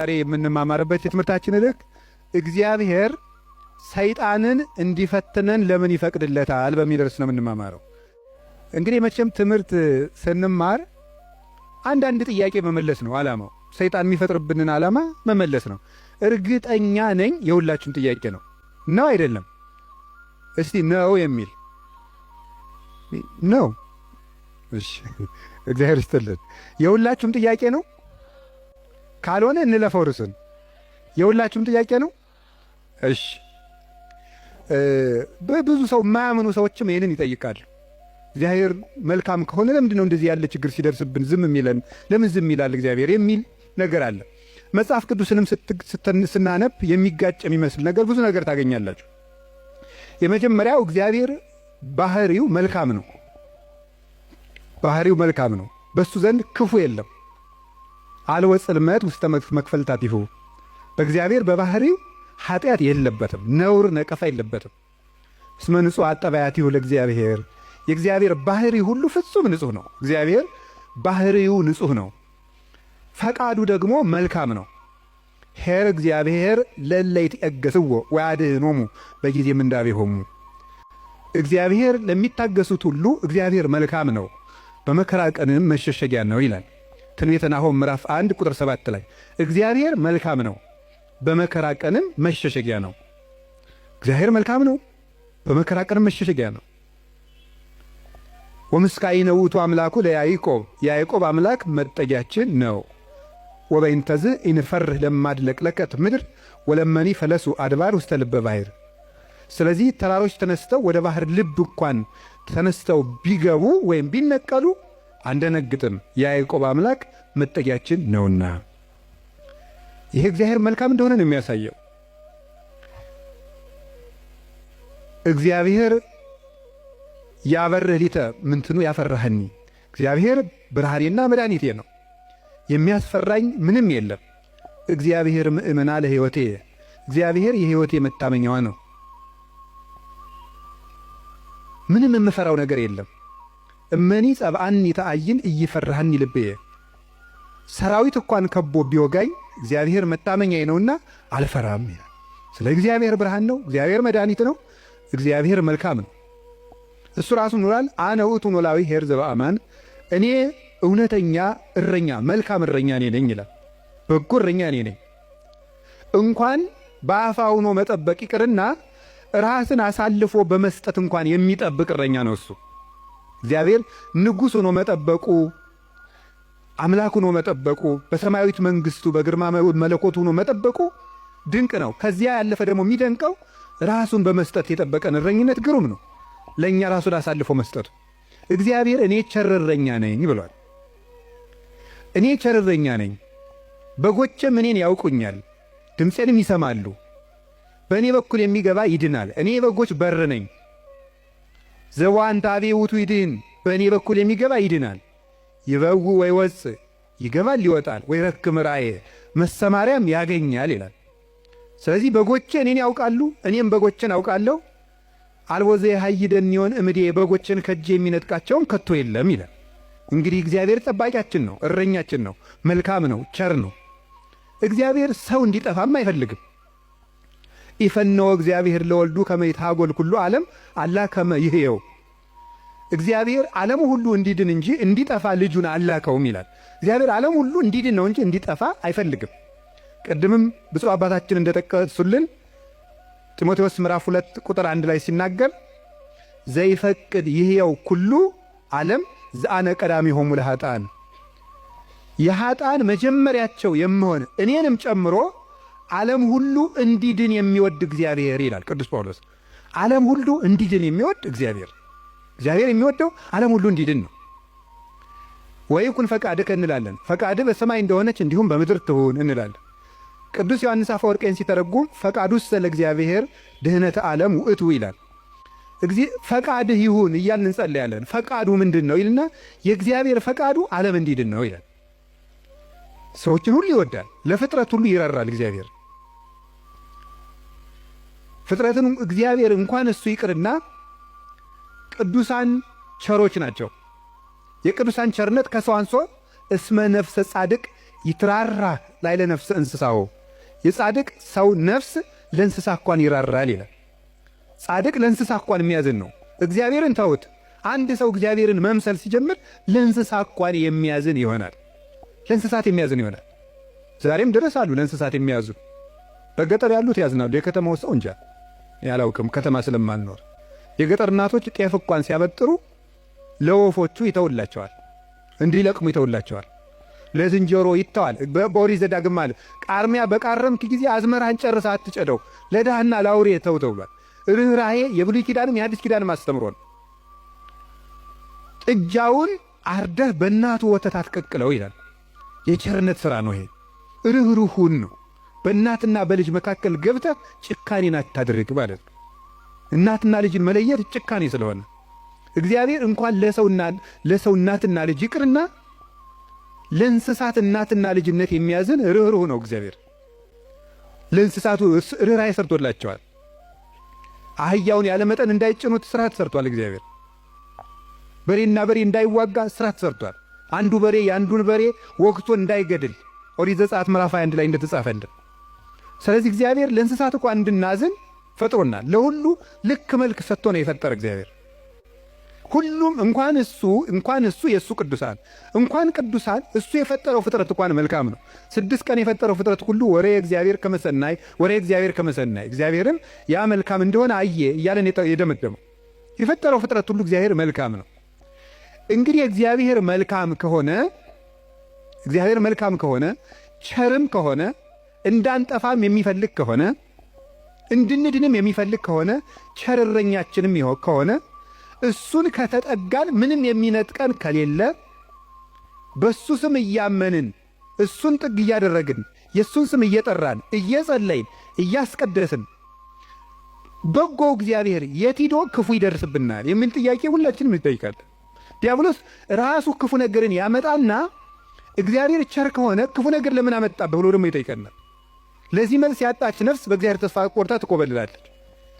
ዛሬ የምንማማርበት የትምህርታችን ርዕስ እግዚአብሔር ሰይጣንን እንዲፈትነን ለምን ይፈቅድለታል በሚል ርዕስ ነው የምንማማረው። እንግዲህ መቼም ትምህርት ስንማር አንዳንድ ጥያቄ መመለስ ነው ዓላማው። ሰይጣን የሚፈጥርብንን ዓላማ መመለስ ነው። እርግጠኛ ነኝ የሁላችሁም ጥያቄ ነው። ነው አይደለም? እስቲ ነው የሚል ነው። እሺ እግዚአብሔር ይስጥልን። የሁላችሁም ጥያቄ ነው። ካልሆነ እንለፈው ርዕሱን። የሁላችሁም ጥያቄ ነው። እሺ በብዙ ሰው የማያምኑ ሰዎችም ይህንን ይጠይቃል። እግዚአብሔር መልካም ከሆነ ለምንድን ነው እንደዚህ ያለ ችግር ሲደርስብን ዝም የሚለን? ለምን ዝም ይላል እግዚአብሔር የሚል ነገር አለ። መጽሐፍ ቅዱስንም ስናነብ የሚጋጭ የሚመስል ነገር ብዙ ነገር ታገኛላችሁ። የመጀመሪያው እግዚአብሔር ባህሪው መልካም ነው። ባህሪው መልካም ነው። በሱ ዘንድ ክፉ የለም። አልወ ጽልመት ውስተ መክፈልታቲሁ። በእግዚአብሔር በባህሪው ኃጢአት የለበትም፣ ነውር ነቀፋ የለበትም። እስመ ንጹሕ አጠባያቲሁ ለእግዚአብሔር። የእግዚአብሔር ባህሪ ሁሉ ፍጹም ንጹሕ ነው። እግዚአብሔር ባህሪው ንጹሕ ነው። ፈቃዱ ደግሞ መልካም ነው። ኄር እግዚአብሔር ለእለ ይትዔገሥዎ ወያድኅኖሙ በጊዜ ምንዳቤሆሙ። እግዚአብሔር ለሚታገሱት ሁሉ እግዚአብሔር መልካም ነው፣ በመከራ ቀንም መሸሸጊያ ነው ይላል ትንቢተ ናሆም ምዕራፍ 1 ቁጥር 7 ላይ እግዚአብሔር መልካም ነው፣ በመከራ ቀንም መሸሸጊያ ነው። እግዚአብሔር መልካም ነው፣ በመከራ ቀንም መሸሸጊያ ነው። ወምስካኢነ ውእቱ አምላኩ ለያዕቆብ። የያዕቆብ አምላክ መጠጊያችን ነው። ወበይንተዝ ኢንፈርህ ለማድለቅለቀት ምድር ወለመኒ ፈለሱ አድባር ውስተ ልበ ባሕር። ስለዚህ ተራሮች ተነስተው ወደ ባህር ልብ እንኳን ተነስተው ቢገቡ ወይም ቢነቀሉ አንደነግጥም፣ የያዕቆብ አምላክ መጠጊያችን ነውና። ይሄ እግዚአብሔር መልካም እንደሆነ ነው የሚያሳየው። እግዚአብሔር ያበርህ ሊተ ምንትኑ ያፈራህኒ። እግዚአብሔር ብርሃኔና መድኃኒቴ ነው፣ የሚያስፈራኝ ምንም የለም። እግዚአብሔር ምእመና ለሕይወቴ። እግዚአብሔር የሕይወቴ መታመኛዋ ነው። ምንም የምፈራው ነገር የለም። እመኒ ጸብአኒ ተአይን እይፈራህኒ ልብየ። ሰራዊት እንኳን ከቦ ቢወጋኝ እግዚአብሔር መታመኛዬ ነውና አልፈራም ይላል። ስለ እግዚአብሔር ብርሃን ነው። እግዚአብሔር መድኃኒት ነው። እግዚአብሔር መልካም ነው። እሱ ራሱ ኑራል አነ ውእቱ ኖላዊ ኄር ዘበአማን። እኔ እውነተኛ እረኛ መልካም እረኛ እኔ ነኝ ይላል። በጎ እረኛ እኔ ነኝ። እንኳን በአፋ ሆኖ መጠበቅ ይቅርና ራስን አሳልፎ በመስጠት እንኳን የሚጠብቅ እረኛ ነው እሱ። እግዚአብሔር ንጉሥ ሆኖ መጠበቁ፣ አምላክ ሆኖ መጠበቁ፣ በሰማያዊት መንግሥቱ በግርማ መለኮቱ ሆኖ መጠበቁ ድንቅ ነው። ከዚያ ያለፈ ደግሞ የሚደንቀው ራሱን በመስጠት የጠበቀን እረኝነት ግሩም ነው። ለእኛ ራሱን አሳልፎ መስጠቱ። እግዚአብሔር እኔ ቸር እረኛ ነኝ ብሏል። እኔ ቸር እረኛ ነኝ፣ በጎቼም እኔን ያውቁኛል፣ ድምፄንም ይሰማሉ። በእኔ በኩል የሚገባ ይድናል። እኔ የበጎች በር ነኝ። ዘወአንተ ውእቱ ይድኅን። በእኔ በኩል የሚገባ ይድናል። ይበው ወይ ወፅ፣ ይገባል ይወጣል፣ ወይ ረክም ራእየ፣ መሰማሪያም ያገኛል ይላል። ስለዚህ በጎቼ እኔን ያውቃሉ፣ እኔም በጎቼን አውቃለሁ። አልቦ ዘየሐይደኒዮን እምዴ፣ በጎቼን ከእጄ የሚነጥቃቸውን ከቶ የለም ይላል። እንግዲህ እግዚአብሔር ጠባቂያችን ነው፣ እረኛችን ነው፣ መልካም ነው፣ ቸር ነው። እግዚአብሔር ሰው እንዲጠፋም አይፈልግም። ኢፈነወ እግዚአብሔር ለወልዱ ከመ ይትሐጐል ኩሉ ዓለም አላ ከመ ይሕየው። እግዚአብሔር ዓለሙ ሁሉ እንዲድን እንጂ እንዲጠፋ ልጁን አላከውም ይላል። እግዚአብሔር ዓለም ሁሉ እንዲድን ነው እንጂ እንዲጠፋ አይፈልግም። ቅድምም ብፁዕ አባታችን እንደጠቀሱልን ጢሞቴዎስ ምዕራፍ 2 ቁጥር 1 ላይ ሲናገር ዘይፈቅድ ይሕየው ኩሉ ዓለም ዘአነ ቀዳሚሆሙ ለኃጥአን። የኃጥአን መጀመሪያቸው የምሆን እኔንም ጨምሮ ዓለም ሁሉ እንዲድን የሚወድ እግዚአብሔር ይላል ቅዱስ ጳውሎስ። ዓለም ሁሉ እንዲድን የሚወድ እግዚአብሔር የሚወደው ዓለም ሁሉ እንዲድን ነው። ወይኩን ፈቃድከ እንላለን። ፈቃድህ በሰማይ እንደሆነች እንዲሁም በምድር ትሁን እንላለን። ቅዱስ ዮሐንስ አፈወርቄን ሲተረጉም ፈቃዱሰ ለእግዚአብሔር ድኅነተ ዓለም ውእቱ ይላል። ፈቃድህ ይሁን እያልን እንጸልያለን። ፈቃዱ ምንድን ነው ይልና የእግዚአብሔር ፈቃዱ ዓለም እንዲድን ነው ይላል። ሰዎችን ሁሉ ይወዳል፣ ለፍጥረት ሁሉ ይራራል። እግዚአብሔር ፍጥረትን እግዚአብሔር እንኳን እሱ ይቅርና ቅዱሳን ቸሮች ናቸው። የቅዱሳን ቸርነት ከሰው አንሶ እስመ ነፍሰ ጻድቅ ይትራራ ላይ ለነፍስ እንስሳው የጻድቅ ሰው ነፍስ ለእንስሳ እንኳን ይራራል ይላል። ጻድቅ ለእንስሳ እንኳን የሚያዝን ነው። እግዚአብሔርን ተውት። አንድ ሰው እግዚአብሔርን መምሰል ሲጀምር ለእንስሳ እንኳን የሚያዝን ይሆናል። ለእንስሳት የሚያዝን ይሆናል። ዛሬም ድረስ አሉ ለእንስሳት የሚያዝኑ። በገጠር ያሉት ያዝናሉ። የከተማው ሰው እንጃ ያላውቅም፣ ከተማ ስለማልኖር። የገጠር እናቶች ጤፍ እንኳን ሲያበጥሩ ለወፎቹ ይተውላቸዋል፣ እንዲለቅሙ ይተውላቸዋል። ለዝንጀሮ ይተዋል። በኦሪት ዘዳግም ማለት ቃርሚያ በቃረምክ ጊዜ አዝመራህን ጨርሰህ አትጨደው፣ ለድሃና ለአውሬ ተው ተብሏል። ርኅራኄ የብሉይ ኪዳንም የአዲስ ኪዳንም አስተምሮ ነው። ጥጃውን አርደህ በእናቱ ወተት አትቀቅለው ይላል። የቸርነት ሥራ ነው ይሄ። ርኅሩሁን ነው። በእናትና በልጅ መካከል ገብተህ ጭካኔን አታድርግ ማለት ነው። እናትና ልጅን መለየት ጭካኔ ስለሆነ እግዚአብሔር እንኳን ለሰው እናትና ልጅ ይቅርና ለእንስሳት እናትና ልጅነት የሚያዝን ርኅሩህ ነው እግዚአብሔር። ለእንስሳቱ ርኅራኄ ሰርቶላቸዋል። አህያውን ያለ መጠን እንዳይጭኑት ሥርዓት ሰርቷል እግዚአብሔር። በሬና በሬ እንዳይዋጋ ሥርዓት ሰርቷል። አንዱ በሬ የአንዱን በሬ ወግቶ እንዳይገድል ኦሪት ዘጸአት ምዕራፍ 21 ላይ እንደተጻፈልን። ስለዚህ እግዚአብሔር ለእንስሳት እንኳን እንድናዝን ፈጥሮናል። ለሁሉ ልክ መልክ ሰጥቶ ነው የፈጠረ እግዚአብሔር። ሁሉም እንኳን እሱ የእሱ ቅዱሳን እንኳን ቅዱሳን እሱ የፈጠረው ፍጥረት እንኳን መልካም ነው። 6 ቀን የፈጠረው ፍጥረት ሁሉ ወሬ እግዚአብሔር ከመሰናይ እግዚአብሔርም ያ መልካም እንደሆነ አየ እያለን የደመደመው የፈጠረው ፍጥረት ሁሉ እግዚአብሔር መልካም ነው። እንግዲህ እግዚአብሔር መልካም ከሆነ ቸርም ከሆነ እንዳንጠፋም የሚፈልግ ከሆነ እንድንድንም የሚፈልግ ከሆነ ቸር እረኛችንም ከሆነ እሱን ከተጠጋን ምንም የሚነጥቀን ከሌለ በሱ ስም እያመንን እሱን ጥግ እያደረግን የሱን ስም እየጠራን እየጸለይን እያስቀደስን በጎው እግዚአብሔር የት ሄዶ ክፉ ይደርስብናል የሚል ጥያቄ ሁላችንም እንጠይቃለን። ዲያብሎስ ራሱ ክፉ ነገርን ያመጣና እግዚአብሔር ቸር ከሆነ ክፉ ነገር ለምን አመጣብህ ብሎ ደግሞ ይጠይቀናል። ለዚህ መልስ ያጣች ነፍስ በእግዚአብሔር ተስፋ ቆርጣ ትቆበልላለች።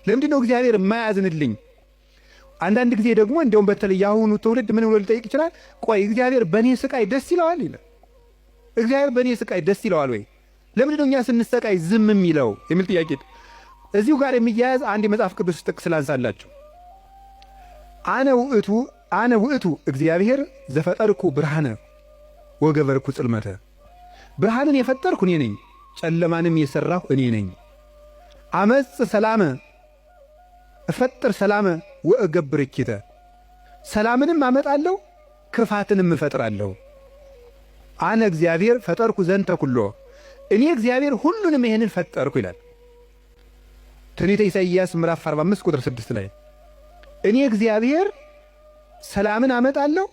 ለምንድን ነው እግዚአብሔር የማያዝንልኝ? አንዳንድ ጊዜ ደግሞ እንደውም በተለይ ያሁኑ ትውልድ ምን ብሎ ሊጠይቅ ይችላል? ቆይ እግዚአብሔር በእኔ ስቃይ ደስ ይለዋል ይላል። እግዚአብሔር በእኔ ስቃይ ደስ ይለዋል ወይ? ለምንድን ነው እኛ ስንሰቃይ ዝም የሚለው የሚል ጥያቄ እዚሁ ጋር የሚያያዝ አንድ የመጽሐፍ ቅዱስ ጥቅስ ላንሳላችሁ። አነ ውእቱ እግዚአብሔር ዘፈጠርኩ ብርሃነ ወገበርኩ ጽልመተ። ብርሃንን የፈጠርኩ እኔ ነኝ፣ ጨለማንም የሠራሁ እኔ ነኝ። አመጽ ሰላመ እፈጥር ሰላመ ወእገብር እኪተ። ሰላምንም አመጣለሁ ክፋትንም እፈጥራለሁ። አነ እግዚአብሔር ፈጠርኩ ዘንተ ኩሎ። እኔ እግዚአብሔር ሁሉንም ይሄንን ፈጠርኩ ይላል ትንቢተ ኢሳይያስ ምዕራፍ 45 ቁጥር 6 ላይ እኔ እግዚአብሔር ሰላምን አመጣለሁ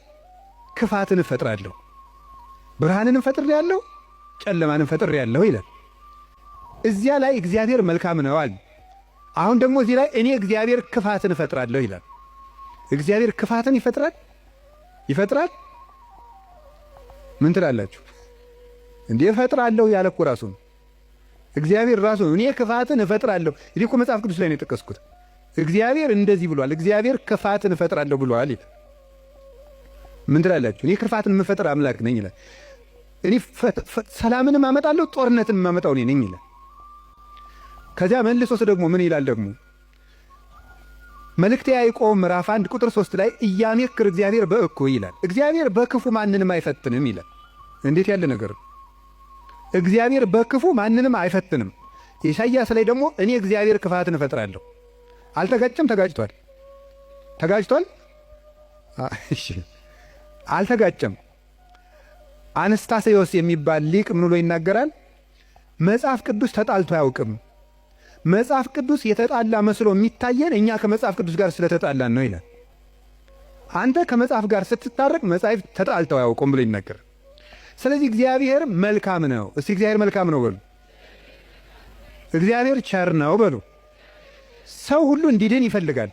ክፋትን እፈጥራለሁ፣ ብርሃንንም ፈጥሬአለሁ ጨለማንም ፈጥሬአለሁ ይላል። እዚያ ላይ እግዚአብሔር መልካም ነው አለ። አሁን ደግሞ እዚህ ላይ እኔ እግዚአብሔር ክፋትን እፈጥራለሁ ይላል። እግዚአብሔር ክፋትን ይፈጥራል? ምን ትላላችሁ? እንዴ እፈጥራለሁ ያለ እኮ ራሱ ነው። እግዚአብሔር ራሱ እኔ ክፋትን እፈጥራለሁ። ይህ እኮ መጽሐፍ ቅዱስ ላይ ነው የጠቀስኩት። እግዚአብሔር እንደዚህ ብሏል፣ እግዚአብሔር ክፋትን እፈጥራለሁ ብሏል ይላል። ምን ትላላችሁ? እኔ ክፋትን የምፈጥር አምላክ ነኝ ይላል። እኔ ሰላምንም አመጣለሁ ጦርነትን የማመጣው እኔ ነኝ ይላል። ከዚያ መልሶስ ደግሞ ምን ይላል? ደግሞ መልእክተ ያዕቆብ ምዕራፍ 1 ቁጥር 3 ላይ ኢያሜክር እግዚአብሔር በእኩይ ይላል። እግዚአብሔር በክፉ ማንንም አይፈትንም ይላል። እንዴት ያለ ነገር! እግዚአብሔር በክፉ ማንንም አይፈትንም። ኢሳይያስ ላይ ደግሞ እኔ እግዚአብሔር ክፋትን እፈጥራለሁ። አልተጋጨም? ተጋጭቷል? እሺ አልተጋጨም። አነስታሴዎስ የሚባል ሊቅ ምን ብሎ ይናገራል? መጽሐፍ ቅዱስ ተጣልቶ አያውቅም። መጽሐፍ ቅዱስ የተጣላ መስሎ የሚታየን እኛ ከመጽሐፍ ቅዱስ ጋር ስለተጣላን ነው ይላል። አንተ ከመጽሐፍ ጋር ስትታረቅ መጽሐፍ ተጣልተው አያውቁም ብሎ ይናገራል። ስለዚህ እግዚአብሔር መልካም ነው። እስቲ እግዚአብሔር መልካም ነው በሉ። እግዚአብሔር ቸር ነው በሉ። ሰው ሁሉ እንዲድን ይፈልጋል፣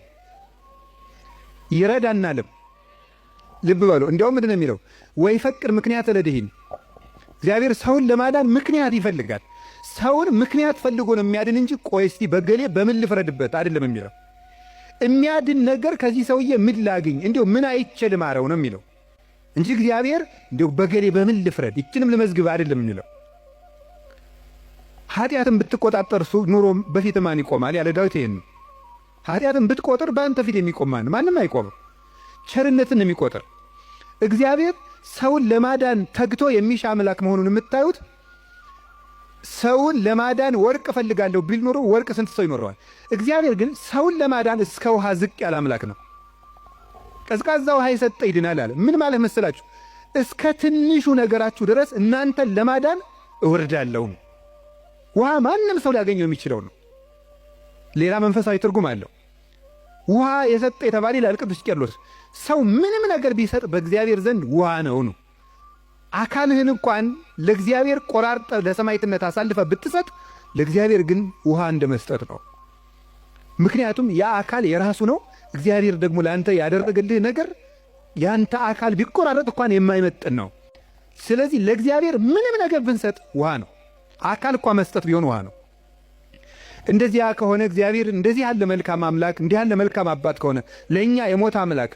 ይረዳናልም። ልብ በሉ። እንዲያውም ምንድን ነው የሚለው? ወይ ፈቅድ ምክንያት ለድኂን። እግዚአብሔር ሰውን ለማዳን ምክንያት ይፈልጋል። ሰውን ምክንያት ፈልጎ ነው የሚያድን እንጂ ቆይ እስቲ በገሌ በምን ልፍረድበት አይደለም የሚለው። የሚያድን ነገር ከዚህ ሰውዬ ምን ላግኝ፣ እንዲሁ ምን አይቼ ልማረው ነው የሚለው። እንጂ እግዚአብሔር እንደው በገሌ በምን ልፍረድ ይችንም ልመዝግብ አይደለም የሚለው። ኃጢአትን ብትቆጣጠር እሱ ኑሮ በፊት ማን ይቆማል ያለ ዳዊት ይሄን። ኃጢአትን ብትቆጥር በአንተ ፊት የሚቆም ማንም አይቆምም። ቸርነትን የሚቆጥር እግዚአብሔር ሰውን ለማዳን ተግቶ የሚሻ አምላክ መሆኑን የምታዩት ሰውን ለማዳን ወርቅ እፈልጋለሁ ቢል ኖሮ ወርቅ ስንት ሰው ይኖረዋል? እግዚአብሔር ግን ሰውን ለማዳን እስከ ውሃ ዝቅ ያለ አምላክ ነው። ቀዝቃዛ ውሃ የሰጠ ይድናል አለ። ምን ማለት መሰላችሁ? እስከ ትንሹ ነገራችሁ ድረስ እናንተን ለማዳን እወርዳለሁ። ውሃ ማንም ሰው ሊያገኘው የሚችለው ነው። ሌላ መንፈሳዊ ትርጉም አለው። ውሃ የሰጠ የተባለ ይላል ቅዱስ ቄርሎስ። ሰው ምንም ነገር ቢሰጥ በእግዚአብሔር ዘንድ ውሃ ነው። አካልህን እንኳን ለእግዚአብሔር ቆራርጠ ለሰማዕትነት አሳልፈ ብትሰጥ ለእግዚአብሔር ግን ውሃ እንደ መስጠት ነው። ምክንያቱም ያ አካል የራሱ ነው። እግዚአብሔር ደግሞ ለአንተ ያደረገልህ ነገር ያንተ አካል ቢቆራረጥ እንኳን የማይመጥን ነው። ስለዚህ ለእግዚአብሔር ምንም ነገር ብንሰጥ ውሃ ነው። አካል እንኳን መስጠት ቢሆን ውሃ ነው። እንደዚያ ከሆነ እግዚአብሔር እንደዚህ ያለ መልካም አምላክ እንዲህ ያለ መልካም አባት ከሆነ ለእኛ የሞት አምላክ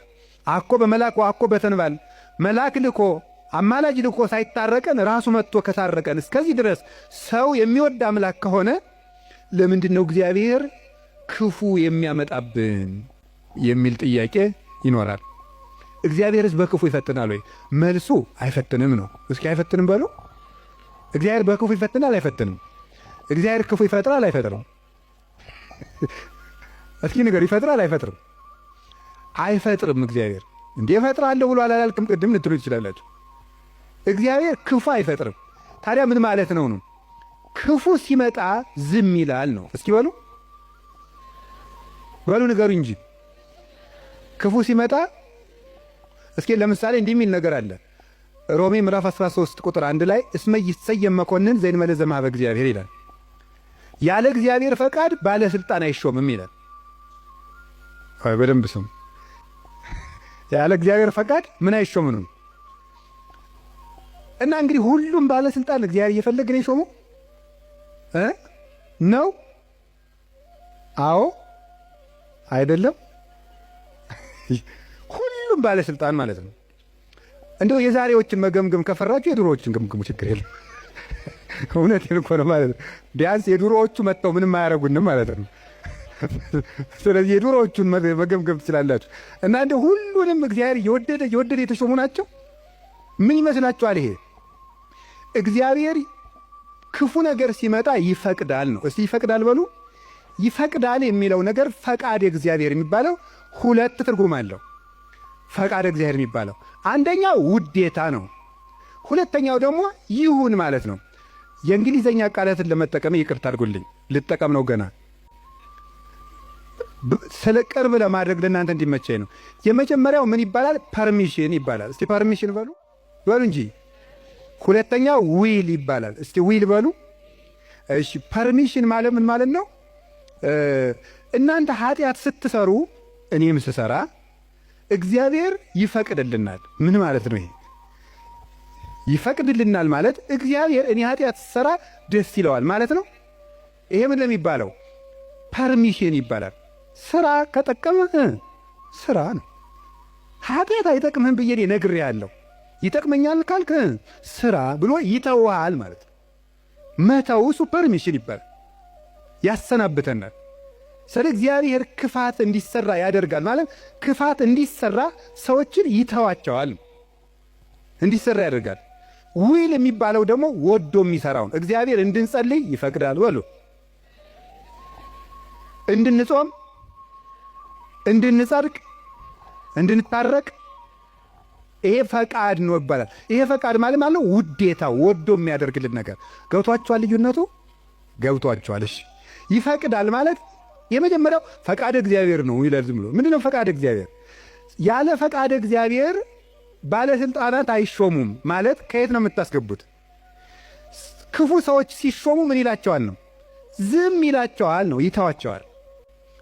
አኮ በመላክ ወአኮ በተንባል መልአክ ልኮ አማላጅ ልኮ ሳይታረቀን ራሱ መጥቶ ከታረቀን እስከዚህ ድረስ ሰው የሚወድ አምላክ ከሆነ ለምንድን ነው እግዚአብሔር ክፉ የሚያመጣብን የሚል ጥያቄ ይኖራል። እግዚአብሔርስ በክፉ ይፈትናል ወይ? መልሱ አይፈትንም ነው። እስኪ አይፈትንም በሉ። እግዚአብሔር በክፉ ይፈትናል አይፈትንም? እግዚአብሔር ክፉ ይፈጥራል አይፈጥርም? እስኪ ንገር፣ ይፈጥራል አይፈጥርም? አይፈጥርም። እግዚአብሔር እንዴ እፈጥራለሁ ብሎ አላልክም ቅድም ልትሉ ትችላላችሁ። እግዚአብሔር ክፉ አይፈጥርም። ታዲያ ምን ማለት ነው? ክፉ ሲመጣ ዝም ይላል ነው። እስኪ በሉ ንገሩ እንጂ ክፉ ሲመጣ እስኪ ለምሳሌ እንዲህ የሚል ነገር አለ። ሮሜ ምዕራፍ 13 ቁጥር 1 ላይ እስመ ይሰየም መኮንን ዘእንበለ ዘእምኀበ እግዚአብሔር ይላል። ያለ እግዚአብሔር ፈቃድ ባለስልጣን አይሾምም ይላል። አይ በደንብ ስሙ። ያለ እግዚአብሔር ፈቃድ ምን አይሾምም ነው። እና እንግዲህ ሁሉም ባለስልጣን እግዚአብሔር እየፈለገ ነው የሾመው ነው? አዎ አይደለም? ሁሉም ባለስልጣን ማለት ነው። እንደው የዛሬዎችን መገምገም ከፈራችሁ የድሮዎችን ገምግሙ፣ ችግር የለም። እውነቴን እኮ ነው ማለት ነው። ቢያንስ የድሮዎቹ መጥተው ምንም አያረጉንም ማለት ነው። ስለዚህ የድሮዎቹን መገምገም ትችላላችሁ። እና እንደ ሁሉንም እግዚአብሔር የወደደ የተሾሙ ናቸው። ምን ይመስላችኋል? ይሄ እግዚአብሔር ክፉ ነገር ሲመጣ ይፈቅዳል ነው። እስቲ ይፈቅዳል በሉ። ይፈቅዳል የሚለው ነገር ፈቃድ እግዚአብሔር የሚባለው ሁለት ትርጉም አለው። ፈቃድ እግዚአብሔር የሚባለው አንደኛው ውዴታ ነው። ሁለተኛው ደግሞ ይሁን ማለት ነው። የእንግሊዘኛ ቃላትን ለመጠቀም ይቅርታ አድርጉልኝ፣ ልጠቀም ነው ገና ስለ ቅርብ ለማድረግ ለእናንተ እንዲመቸኝ ነው። የመጀመሪያው ምን ይባላል? ፐርሚሽን ይባላል። እስቲ ፐርሚሽን በሉ እንጂ። ሁለተኛው ዊል ይባላል። እስቲ ዊል በሉ። እሺ ፐርሚሽን ማለት ምን ማለት ነው? እናንተ ኃጢአት ስትሰሩ እኔም ስሰራ እግዚአብሔር ይፈቅድልናል። ምን ማለት ነው ይሄ? ይፈቅድልናል ማለት እግዚአብሔር እኔ ኃጢአት ስሰራ ደስ ይለዋል ማለት ነው። ይሄ ምን ለሚባለው ፐርሚሽን ይባላል። ስራ ከጠቀመህ ስራ ነው። ኃጢአት አይጠቅምህም ብዬ ነግሬሃለሁ፣ ይጠቅመኛል ካልክ ስራ ብሎ ይተውሃል ማለት ነው። መተው እሱ ፐርሚሽን ይባላል። ያሰናብተናል። ስለ እግዚአብሔር ክፋት እንዲሰራ ያደርጋል ማለት ክፋት እንዲሰራ ሰዎችን ይተዋቸዋል፣ እንዲሰራ ያደርጋል። ዊል የሚባለው ደግሞ ወዶ የሚሰራውን እግዚአብሔር እንድንጸልይ ይፈቅዳል በሉ፣ እንድንጾም፣ እንድንጸድቅ፣ እንድንታረቅ ይሄ ፈቃድ ነው ይባላል። ይሄ ፈቃድ ማለት ነው ውዴታ፣ ወዶ የሚያደርግልን ነገር። ገብቷችኋል? ልዩነቱ ገብቷችኋል? እሺ ይፈቅዳል ማለት የመጀመሪያው ፈቃድ እግዚአብሔር ነው ይላል። ዝም ብሎ ምንድነው ፈቃድ እግዚአብሔር? ያለ ፈቃድ እግዚአብሔር ባለስልጣናት አይሾሙም ማለት ከየት ነው የምታስገቡት? ክፉ ሰዎች ሲሾሙ ምን ይላቸዋል ነው? ዝም ይላቸዋል ነው፣ ይተዋቸዋል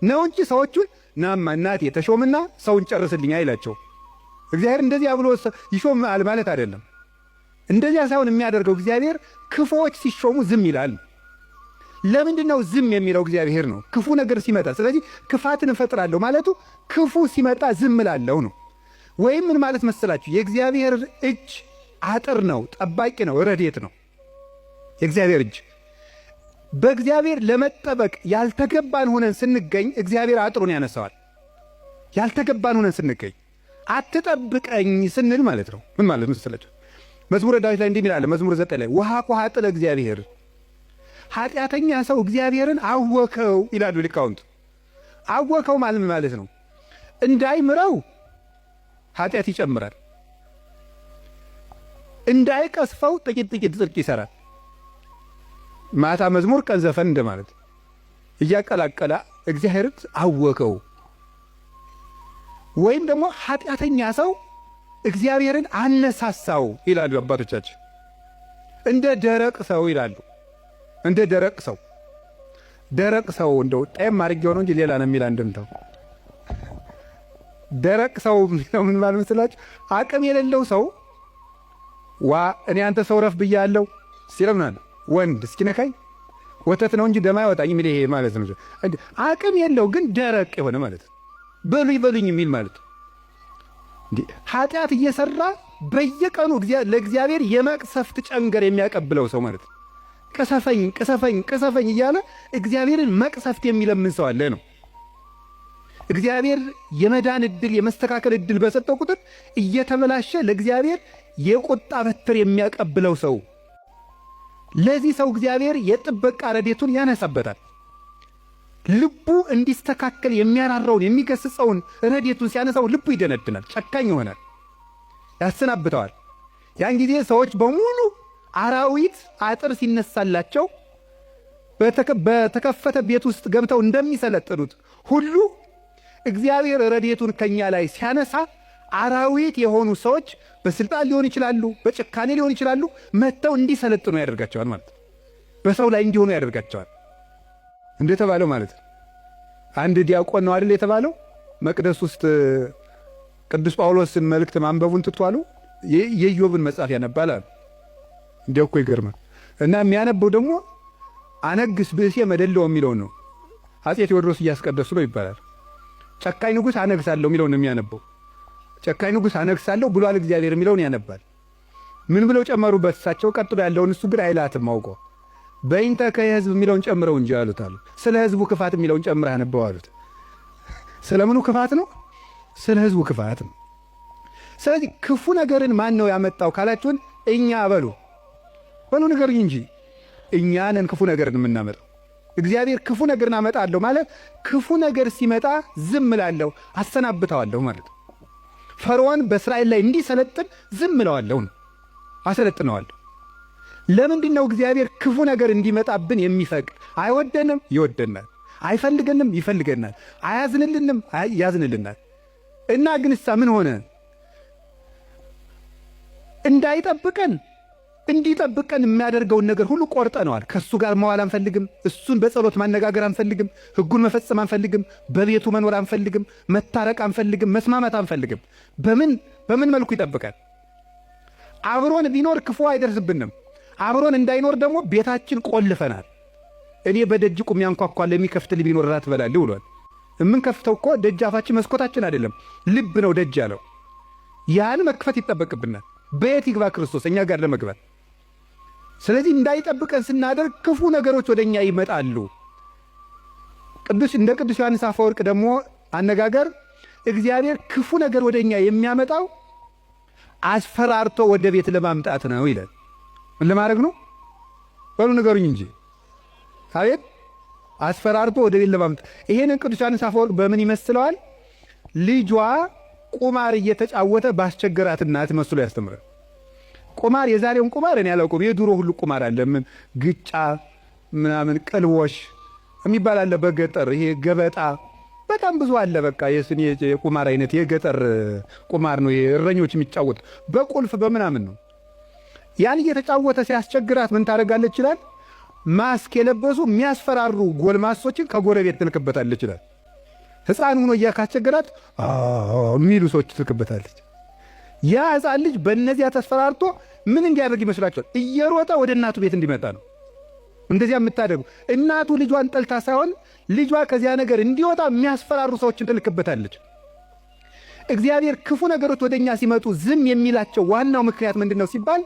ነው እንጂ ሰዎቹን ናማ እናቴ ተሾምና ሰውን ጨርስልኝ አይላቸው። እግዚአብሔር እንደዚያ ብሎ ይሾማል ማለት አይደለም። እንደዚያ ሳይሆን የሚያደርገው እግዚአብሔር ክፉዎች ሲሾሙ ዝም ይላል። ለምንድን ነው ዝም የሚለው? እግዚአብሔር ነው ክፉ ነገር ሲመጣ። ስለዚህ ክፋትን እፈጥራለሁ ማለቱ ክፉ ሲመጣ ዝም እላለሁ ነው። ወይም ምን ማለት መሰላችሁ? የእግዚአብሔር እጅ አጥር ነው፣ ጠባቂ ነው፣ ረድኤት ነው። የእግዚአብሔር እጅ በእግዚአብሔር ለመጠበቅ ያልተገባን ሆነን ስንገኝ እግዚአብሔር አጥሩን ያነሳዋል። ያልተገባን ሆነን ስንገኝ አትጠብቀኝ ስንል ማለት ነው። ምን ማለት መሰላችሁ? መዝሙረ ዳዊት ላይ እንዲህ ይላል፣ መዝሙር 9 ላይ ወሃኮ ኃጥእ ለእግዚአብሔር፣ ኃጢአተኛ ሰው እግዚአብሔርን አወከው ይላሉ ሊቃውንት። አወከው ማለት ነው እንዳይምረው ኃጢአት ይጨምራል፣ እንዳይቀስፈው ጥቂት ጥቂት ጽድቅ ይሰራል። ማታ መዝሙር ቀን ዘፈን እንደማለት እያቀላቀላ እግዚአብሔርን አወከው። ወይም ደግሞ ኃጢአተኛ ሰው እግዚአብሔርን አነሳሳው ይላሉ አባቶቻችን። እንደ ደረቅ ሰው ይላሉ። እንደ ደረቅ ሰው እንደው ጣይም አድርጌው ነው እንጂ ሌላ ነው የሚል አንድምታው። ደረቅ ሰው ምን ማለት መስላችሁ? አቅም የሌለው ሰው እኔ አንተ ሰው ረፍ ብያለሁ ሲለምናል ወንድ እስኪነካኝ ወተት ነው እንጂ ደም አይወጣኝ የሚል ይሄ ማለት ነው። አቅም የለው ግን ደረቅ የሆነ ማለት ነው። በሉኝ የሚል ማለት ነው። ኃጢአት እየሰራ በየቀኑ ለእግዚአብሔር የመቅሰፍት ጨንገር የሚያቀብለው ሰው ማለት ነው። ቅሰፈኝ እያለ እግዚአብሔርን መቅሰፍት የሚለምን ሰው አለ ነው። እግዚአብሔር የመዳን ዕድል የመስተካከል ዕድል በሰጠው ቁጥር እየተበላሸ ለእግዚአብሔር የቁጣ በትር የሚያቀብለው ሰው፣ ለዚህ ሰው እግዚአብሔር የጥበቃ ረድኤቱን ያነሳበታል። ልቡ እንዲስተካከል የሚያራራውን የሚገስጸውን ረድኤቱን ሲያነሳው ልቡ ይደነድናል፣ ጨካኝ ይሆናል፣ ያሰናብተዋል። ያን ጊዜ ሰዎች በሙሉ አራዊት አጥር ሲነሳላቸው በተከፈተ ቤት ውስጥ ገብተው እንደሚሰለጥኑት ሁሉ እግዚአብሔር ረድኤቱን ከኛ ላይ ሲያነሳ አራዊት የሆኑ ሰዎች በስልጣን ሊሆን ይችላሉ፣ በጭካኔ ሊሆን ይችላሉ፣ መጥተው እንዲሰለጥኑ ያደርጋቸዋል ማለት ነው። በሰው ላይ እንዲሆኑ ያደርጋቸዋል። እንደተባለው ማለት ነው። አንድ ዲያቆን ነው አይደል የተባለው፣ መቅደስ ውስጥ ቅዱስ ጳውሎስን መልእክት ማንበቡን ትቷሉ የኢዮብን መጽሐፍ ያነባል አሉ። እንዲያው እኮ ይገርማል። እና የሚያነበው ደግሞ አነግስ ብእሴ መደለው የሚለውን ነው። አፄ ቴዎድሮስ እያስቀደሱ ነው ይባላል። ጨካኝ ንጉሥ አነግሳለሁ የሚለውን ነው የሚያነበው። ጨካኝ ንጉሥ አነግሳለሁ ብሏል እግዚአብሔር የሚለውን ያነባል። ምን ብለው ጨመሩበት እሳቸው? ቀጥሎ ያለውን እሱ ግን አይላትም አውቆ በይንተ ከየህዝብ የሚለውን ጨምረው እንጂ አሉት አሉ። ስለ ህዝቡ ክፋት የሚለውን ጨምረህ አነበው አሉት። ስለምኑ ክፋት ነው? ስለ ህዝቡ ክፋት ነው። ስለዚህ ክፉ ነገርን ማን ነው ያመጣው ካላችሁን፣ እኛ በሉ ንገሩኝ እንጂ እኛ ነን ክፉ ነገርን የምናመጣው። እግዚአብሔር ክፉ ነገርን አመጣለሁ ማለት ክፉ ነገር ሲመጣ ዝም እላለሁ፣ አሰናብተዋለሁ ማለት ነው። ፈርዖን በእስራኤል ላይ እንዲሰለጥን ዝም እለዋለሁ ነው፣ አሰለጥነዋለሁ። ለምንድን ነው እግዚአብሔር ክፉ ነገር እንዲመጣብን የሚፈቅድ? አይወደንም፣ ይወደናል። አይፈልገንም፣ ይፈልገናል። አያዝንልንም፣ ያዝንልናል። እና ግንሳ ምን ሆነ? እንዳይጠብቀን እንዲጠብቀን የሚያደርገውን ነገር ሁሉ ቆርጠነዋል። ከእሱ ጋር መዋል አንፈልግም። እሱን በጸሎት ማነጋገር አንፈልግም። ሕጉን መፈጸም አንፈልግም። በቤቱ መኖር አንፈልግም። መታረቅ አንፈልግም። መስማማት አንፈልግም። በምን መልኩ ይጠብቃል? አብሮን ቢኖር ክፉ አይደርስብንም። አብሮን እንዳይኖር ደግሞ ቤታችን ቆልፈናል። እኔ በደጅ ቁሜ አንኳኳለሁ፣ የሚከፍትልኝ ቢኖር እራት እበላለሁ ብሏል። የምንከፍተው እኮ ደጃፋችን መስኮታችን አይደለም፣ ልብ ነው ደጅ ያለው። ያን መክፈት ይጠበቅብናል። በየት ይግባ ክርስቶስ እኛ ጋር ለመግባት? ስለዚህ እንዳይጠብቀን ስናደርግ ክፉ ነገሮች ወደ እኛ ይመጣሉ። እንደ ቅዱስ ዮሐንስ አፈወርቅ ደግሞ አነጋገር እግዚአብሔር ክፉ ነገር ወደ እኛ የሚያመጣው አስፈራርቶ ወደ ቤት ለማምጣት ነው ይላል። ምን ለማድረግ ነው? በሉ ንገሩኝ እንጂ። አቤት! አስፈራርቶ ወደ ቤት ለማምጣት። ይሄንን ቅዱስ ዮሐንስ አፈወርቅ በምን ይመስለዋል? ልጇ ቁማር እየተጫወተ ባስቸገራት እናት መስሎ ያስተምራል። ቁማር፣ የዛሬውን ቁማር እኔ አላውቅም። የድሮ ሁሉ ቁማር አለ። ምን ግጫ ምናምን ቅልቦሽ የሚባል አለ በገጠር። ይሄ ገበጣ በጣም ብዙ አለ። በቃ የስኒ የቁማር አይነት የገጠር ቁማር ነው። እረኞች የሚጫወት በቁልፍ በምናምን ነው። ያን እየተጫወተ ሲያስቸግራት ምን ታደርጋለች ይችላል? ማስክ የለበሱ የሚያስፈራሩ ጎልማሶችን ከጎረቤት ትልክበታለች ይችላል። ሕፃን ሆኖ እያካስቸገራት የሚሉ ሰዎች ትልክበታለች። ያ ሕፃን ልጅ በእነዚያ ተስፈራርቶ ምን እንዲያደርግ ይመስላችኋል? እየሮጠ ወደ እናቱ ቤት እንዲመጣ ነው። እንደዚያ የምታደርጉ እናቱ ልጇን ጠልታ ሳይሆን ልጇ ከዚያ ነገር እንዲወጣ የሚያስፈራሩ ሰዎችን ትልክበታለች። እግዚአብሔር ክፉ ነገሮች ወደኛ ሲመጡ ዝም የሚላቸው ዋናው ምክንያት ምንድነው ሲባል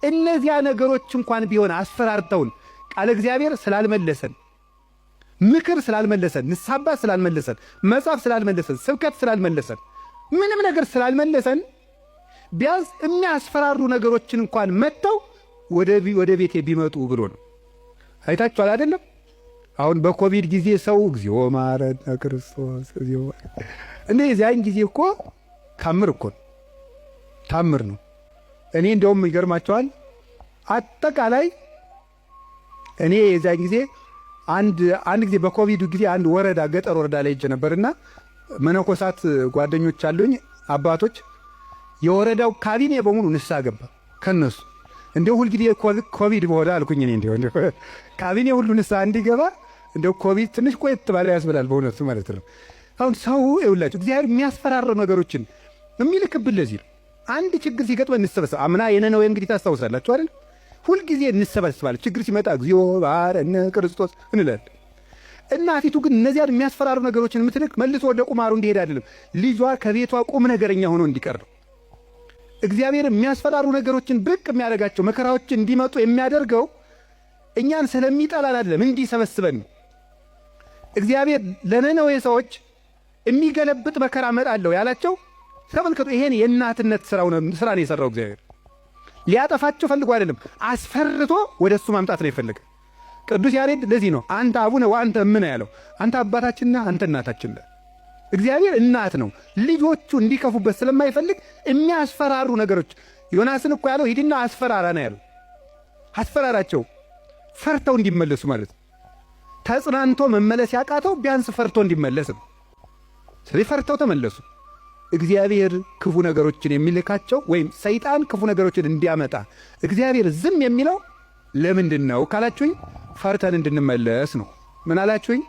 እነዚያ ነገሮች እንኳን ቢሆን አስፈራርተውን ቃል እግዚአብሔር ስላልመለሰን፣ ምክር ስላልመለሰን፣ ንስሐ አባት ስላልመለሰን፣ መጽሐፍ ስላልመለሰን፣ ስብከት ስላልመለሰን፣ ምንም ነገር ስላልመለሰን ቢያንስ የሚያስፈራሩ ነገሮችን እንኳን መጥተው ወደ ቤቴ ቢመጡ ብሎ ነው። አይታችኋል አይደለም? አሁን በኮቪድ ጊዜ ሰው እግዚኦ ማረነ ክርስቶስ እግዚኦ ያን ጊዜ እኮ ታምር ነው። እኔ እንደውም ይገርማቸዋል አጠቃላይ እኔ የዚያን ጊዜ አንድ ጊዜ በኮቪድ ጊዜ አንድ ወረዳ ገጠር ወረዳ ላይ ሄጄ ነበርና መነኮሳት ጓደኞች አሉኝ አባቶች የወረዳው ካቢኔ በሙሉ ንስሐ ገባ ከነሱ እንደው ሁሉ ጊዜ ኮቪድ በሆነ አልኩኝ እኔ እንደው ካቢኔ ሁሉ ንስሐ እንዲገባ እንደው ኮቪድ ትንሽ ቆየት ባለ ያስብላል በእውነቱ ማለት ነው። አሁን ሰው ይውላችሁ እግዚአብሔር የሚያስፈራሩ ነገሮችን የሚልክብን ለዚህ ነው። አንድ ችግር ሲገጥመን እንሰበሰብ። አምና የነነዌ እንግዲህ ታስታውሳላችሁ አይደል? ሁል ጊዜ እንሰበሰባለን። ችግር ሲመጣ እግዚኦ ባረነ ክርስቶስ እንላለን። እናቲቱ ግን እነዚያን የሚያስፈራሩ ነገሮችን የምትልክ መልሶ ወደ ቁማሩ እንዲሄድ አይደለም፣ ልጇ ከቤቷ ቁም ነገረኛ ሆኖ እንዲቀር ነው። እግዚአብሔር የሚያስፈራሩ ነገሮችን ብቅ የሚያደርጋቸው መከራዎችን እንዲመጡ የሚያደርገው እኛን ስለሚጠላን አይደለም፣ እንዲሰበስበን ነው። እግዚአብሔር ለነነዌ ሰዎች የሚገለብጥ መከራ እመጣለሁ ያላቸው ተመልከቱ። ይሄን የእናትነት ስራ ነው የሰራው እግዚአብሔር። ሊያጠፋቸው ፈልጎ አይደለም፣ አስፈርቶ ወደ እሱ ማምጣት ነው የፈለገ። ቅዱስ ያሬድ ለዚህ ነው አንተ አቡነ ወአንተ እምነ ያለው። አንተ አባታችንና አንተ እናታችን ነህ። እግዚአብሔር እናት ነው። ልጆቹ እንዲከፉበት ስለማይፈልግ የሚያስፈራሩ ነገሮች ዮናስን እኮ ያለው ሂድና አስፈራራ ነው ያለው። አስፈራራቸው ፈርተው እንዲመለሱ ማለት ነው። ተጽናንቶ መመለስ ያቃተው ቢያንስ ፈርቶ እንዲመለስ ነው። ስለዚህ ፈርተው ተመለሱ። እግዚአብሔር ክፉ ነገሮችን የሚልካቸው ወይም ሰይጣን ክፉ ነገሮችን እንዲያመጣ እግዚአብሔር ዝም የሚለው ለምንድን ነው ካላችሁኝ፣ ፈርተን እንድንመለስ ነው። ምን አላችሁኝ?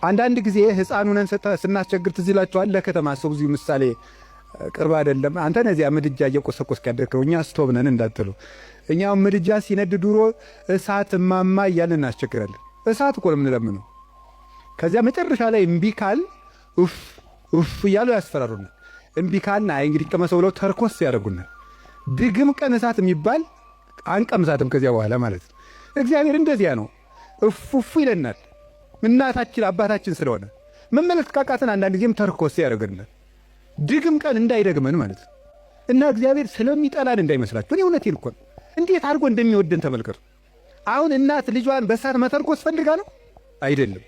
አንዳንድ ጊዜ ሕፃን ሆነን ስናስቸግር ትዝ ይላችኋል። ለከተማ ሰው እዚሁ ምሳሌ ቅርብ አይደለም። አንተ ነዚያ ምድጃ እየቆሰቆስክ ያደርከው እኛ ስቶቭ ነን እንዳትሉ። እኛው ምድጃ ሲነድ ድሮ እሳት እማማ እያልን እናስቸግራለን። እሳት እኮ ነው የምንለምነው። ከዚያ መጨረሻ ላይ እምቢ ካል ኡፍ እያሉ ያስፈራሩናል። እምቢ ካልና አይ እንግዲህ ቀመሰው ብለው ተርኮስ ያደርጉናል። ድግም ቀን እሳት የሚባል አንቀምሳትም ከዚያ በኋላ ማለት ነው። እግዚአብሔር እንደዚያ ነው። እፉ ይለናል። እናታችን አባታችን ስለሆነ መመለስ ካቃተን አንዳንድ ጊዜም ተርኮስ ያደርገናል። ድግም ቀን እንዳይደግመን ማለት ነው። እና እግዚአብሔር ስለሚጠላን እንዳይመስላችሁ። እኔ እውነቴን እኮ ነው። እንዴት አድርጎ እንደሚወደን ተመልከቱ። አሁን እናት ልጇን በእሳት መተርኮስ ፈልጋ ነው አይደለም።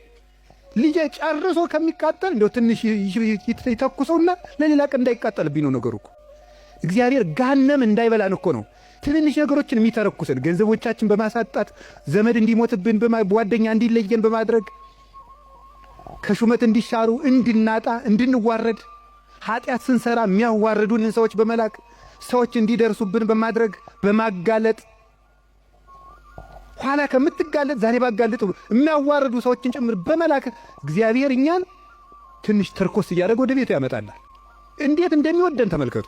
ልጄ ጨርሶ ከሚቃጠል እንደው ትንሽ ይተኩሰውና ለሌላ ቀን እንዳይቃጠልብኝ ነው ነገሩ እኮ። እግዚአብሔር ጋነም እንዳይበላን እኮ ነው ትንንሽ ነገሮችን የሚተረኩሰን። ገንዘቦቻችን በማሳጣት ዘመድ እንዲሞትብን፣ ጓደኛ እንዲለየን በማድረግ ከሹመት እንዲሻሩ፣ እንድናጣ፣ እንድንዋረድ፣ ኃጢአት ስንሰራ የሚያዋርዱንን ሰዎች በመላክ ሰዎች እንዲደርሱብን በማድረግ በማጋለጥ ኋላ ከምትጋለጥ ዛሬ ባጋለጥ የሚያዋርዱ ሰዎችን ጭምር በመላክ እግዚአብሔር እኛን ትንሽ ተርኮስ እያደረገ ወደ ቤቱ ያመጣናል። እንዴት እንደሚወደን ተመልከቱ።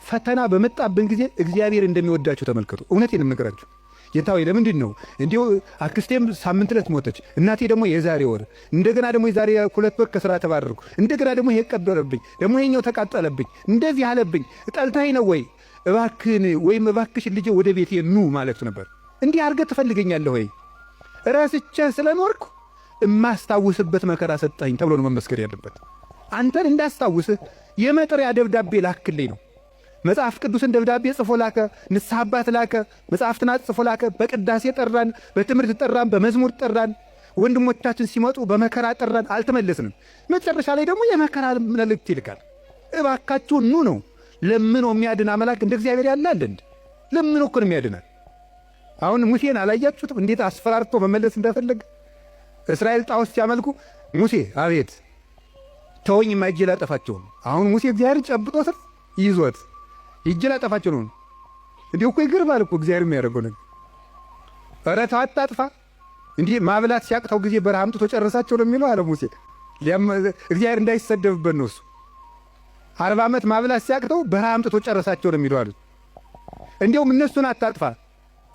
ፈተና በመጣብን ጊዜ እግዚአብሔር እንደሚወዳችሁ ተመልከቱ። እውነቴን የምነግራችሁ ጌታዬ ለምንድን ነው እንዲሁ አክስቴም ሳምንት ዕለት ሞተች፣ እናቴ ደግሞ የዛሬ ወር፣ እንደገና ደግሞ የዛሬ 2 ወር ከሥራ ተባረርኩ፣ እንደገና ደግሞ ይሄ ቀበረብኝ፣ ደግሞ ይሄኛው ተቃጠለብኝ፣ እንደዚህ አለብኝ፣ ጠልታኝ ነው ወይ እባክህን ወይም እባክሽን ልጄ ወደ ቤቴ ኑ ማለት ነበር። እንዲህ አድርገህ ትፈልገኛለህ ወይ? ረስቼህ ስለኖርኩ እማስታውስበት መከራ ሰጠኸኝ ተብሎ ነው መመስከር ያለበት። አንተን እንዳስታውስህ የመጥሪያ ደብዳቤ ላክልኝ ነው። መጽሐፍ ቅዱስን ደብዳቤ ጽፎ ላከ፣ ንስሐ አባት ላከ፣ መጽሐፍትን ጽፎ ላከ። በቅዳሴ ጠራን፣ በትምህርት ጠራን፣ በመዝሙር ጠራን። ወንድሞቻችን ሲመጡ በመከራ ጠራን፣ አልተመለስንም። መጨረሻ ላይ ደግሞ የመከራ መልእክት ይልካል። እባካችሁ ኑ ነው። ለምኖ የሚያድን አምላክ እንደ እግዚአብሔር ያለ አለ እንዴ? ለምኖ እኮ ነው የሚያድናል። አሁን ሙሴን አላያችሁትም? እንዴት አስፈራርቶ መመለስ እንደፈለገ። እስራኤል ጣዖት ሲያመልኩ ሙሴ አቤት ተወኝ ማይጄ ላጠፋቸው። አሁን ሙሴ እግዚአብሔር ጨብጦት ይዞት ይጄ ላጠፋቸው ነው። እንዲሁ እኮ ይገርማል እኮ እግዚአብሔር የሚያደርገው ነገር። ኧረ ተው አታጥፋ። እንዲህ ማብላት ሲያቅተው ጊዜ በረሃ አምጥቶ ጨረሳቸው ነው የሚለው አለ ሙሴ። እግዚአብሔር እንዳይሰደብበት ነው እሱ። 40 ዓመት ማብላት ሲያቅተው በረሃ አምጥቶ ጨረሳቸው ነው የሚለው አሉት። እንዲያውም እነሱን አታጥፋ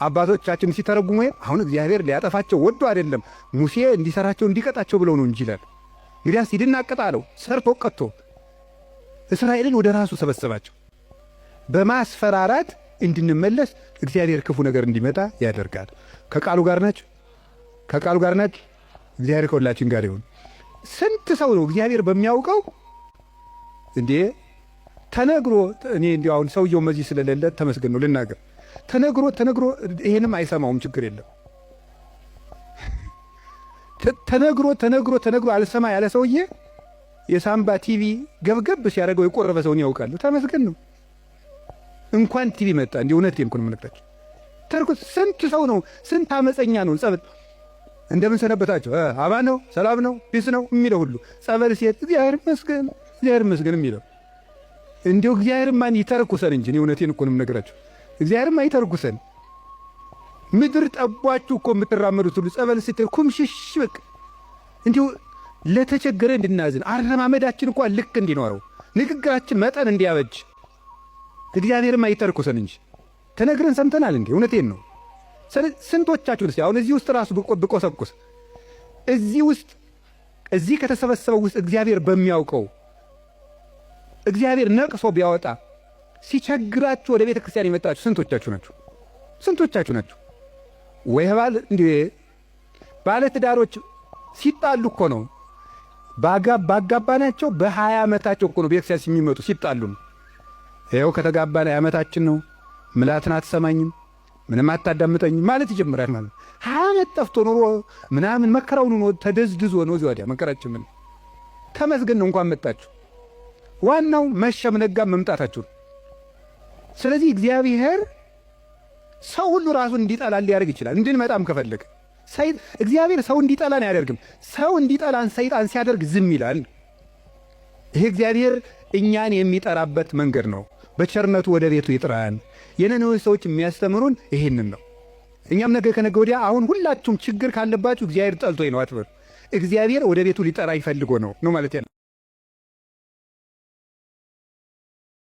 አባቶቻችን ሲተረጉሙ አሁን እግዚአብሔር ሊያጠፋቸው ወዶ አይደለም ሙሴ እንዲሰራቸው እንዲቀጣቸው ብለው ነው እንጂ ይላል። እንግዲያስ ሂድና ቅጣለው ሰርቶ ቀጥቶ እስራኤልን ወደ ራሱ ሰበሰባቸው። በማስፈራራት እንድንመለስ እግዚአብሔር ክፉ ነገር እንዲመጣ ያደርጋል። ከቃሉ ጋር ናቸው። ከቃሉ ጋር ናቸው። እግዚአብሔር ከሁላችን ጋር ይሁን። ስንት ሰው ነው እግዚአብሔር በሚያውቀው እንዴ ተነግሮ እኔ እንዲያው አሁን ሰውየው መዚህ ስለሌለ ተመስገን ነው ልናገር። ተነግሮ ይሄንም አይሰማውም ችግር የለም። ተነግሮ አልሰማ ያለ ሰውዬ የሳምባ ቲቪ ገብገብ ሲያደርገው የቆረበ ሰውን ያውቃሉ። ተመስገን ነው። እንኳን ቲቪ መጣ እንዴ እውነቴን እኮ ነው የምነግራችሁ። ተርኩት ስንት ሰው ነው ስንት አመፀኛ ነው ጸበል እንደምን ሰነበታቸው አማን ነው ሰላም ነው ፒስ ነው የሚለው ሁሉ ጸበል ሲሄድ እግዚአብሔር ይመስገን የሚለው እንዲሁ እግዚአብሔር ማን ይተርኩሰን እንጂ እውነቴን እኮ ነው የምነግራችሁ። እግዚአብሔር ማን ይተርኩሰን። ምድር ጠቧችሁ እኮ የምትራመዱት ሁሉ ጸበል ስትል ኩምሽሽ በቃ እንዲሁ ለተቸገረ እንድናዝን አረማመዳችን እንኳን ልክ እንዲኖረው ንግግራችን መጠን እንዲያበጅ እግዚአብሔር ማን ይተርኩሰን እንጂ ተነግረን ሰምተናል እንዴ? እውነቴን ነው። ስንቶቻችሁ ደስ አሁን እዚህ ውስጥ ራሱ ብቆሰቁስ እዚህ ከተሰበሰበው ውስጥ እግዚአብሔር በሚያውቀው እግዚአብሔር ነቅሶ ቢያወጣ ሲቸግራችሁ ወደ ቤተ ክርስቲያን የመጣችሁ ስንቶቻችሁ ናችሁ? ወይ ባለ ትዳሮች ሲጣሉ እኮ ነው ባጋባናቸው በ20 ዓመታቸው እኮ ነው ቤተ ክርስቲያን የሚመጡ ሲጣሉ ነው። ይኸው ከተጋባን ዓመታችን ነው። ምላትን አትሰማኝም ምንም አታዳምጠኝም ማለት ይጀምራል ማለት 20 ዓመት ጠፍቶ ኖሮ ምናምን መከራውን ነው ተደዝድዞ ነው እዚህ ወዲያ መከራችን ምን ተመስገን ነው እንኳን መጣችሁ። ዋናው መሸም ነጋም መምጣታችሁ። ስለዚህ እግዚአብሔር ሰው ሁሉ ራሱን እንዲጠላ ሊያደርግ ይችላል። እንድንመጣም ከፈለገ እግዚአብሔር ሰው እንዲጠላን አያደርግም። ሰው እንዲጠላን ሰይጣን ሲያደርግ ዝም ይላል። ይሄ እግዚአብሔር እኛን የሚጠራበት መንገድ ነው። በቸርነቱ ወደ ቤቱ ይጥራን። የነነዌ ሰዎች የሚያስተምሩን ይሄንን ነው። እኛም ነገ ከነገ ወዲያ አሁን ሁላችሁም ችግር ካለባችሁ እግዚአብሔር ጠልቶኝ ነው አትበሉ። እግዚአብሔር ወደ ቤቱ ሊጠራ ይፈልጎ ነው ማለት ያለ